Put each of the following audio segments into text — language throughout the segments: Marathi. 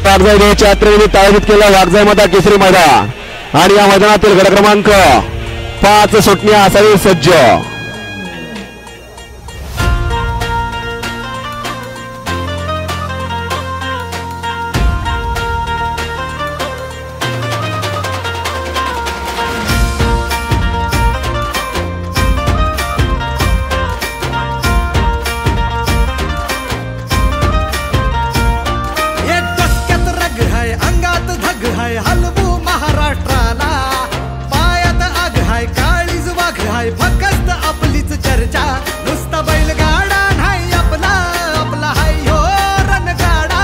वाघजाई देवीच्या यात्रेनिमित्त आयोजित केलं वाघजाई माता केसरी मैदान आणि या मैदानातील गट क्रमांक 5 सुटण्यासाठी सज्ज. हलवू महाराष्ट्राला पायात आग हाय काळीज वाघ हाय फक्त आपलीच चर्चा नुसता बैलगाडा नाही आपला आपला हाय हो रणगाडा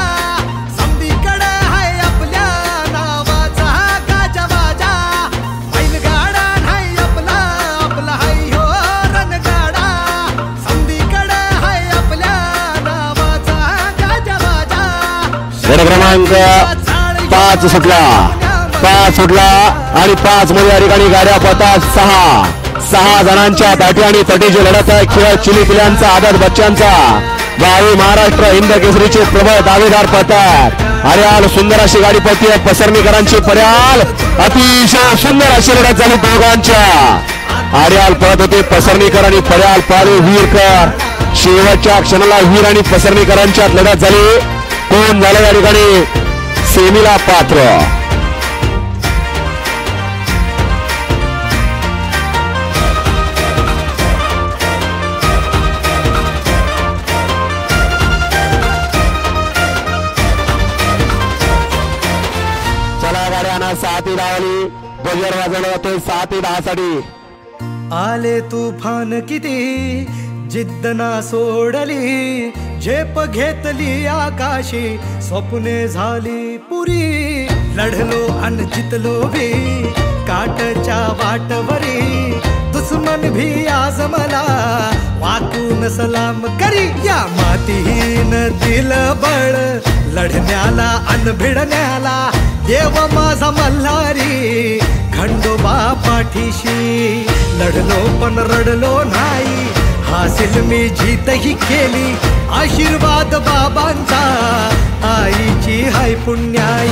समधीकडे हाय आपल्या नावाचा गाजावाजा बैलगाडा नाही आपला आपला हाय हो रणगाडा समधीकडे हाय आपल्या नावाचा गाजावाजा. क्रमांक 5 सुटला आणि 5 मध्ये या ठिकाणी गाड्या पळतात. 6 जणांच्या दाटी आणि तटीची लढत आहे. खेळ चिली पिल्यांचा आदर बच्चांचा गावी महाराष्ट्र हिंद केसरीचे प्रबळ दावेदार पळतात. अरे सुंदर अशी गाडी पळते पसरणीकरांची पर्याल अतिशय सुंदर अशी लढत झाली दोघांच्या. आर्याल पळत होते पसरणीकर आणि पर्याल पाळू वीरकर. शेवटच्या क्षणाला वीर आणि पसरणीकरांच्यात लढत झाली. कोण झालं या ठिकाणी सेमीला पात्र. चला गाड्यांना 6 धावली बजर वाजवला जातोय 6-10 साठी. आले तुफान किती जिद्द ना सोडली झेप घेतली आकाशी स्वप्ने झाली पुरी लढलो अन जितलो भी काटच्या वाटवरी दुश्मन भी आज मला वाकून सलाम करी या मातीहीन दिल बळ लढण्याला अन भिडण्याला देव माझा मल्हारी खंडोबा पाठीशी लढलो पण रडलो नाही हासिल मी जीतही केली आशीर्वाद बाबांचा आईची हाय पुण्याई.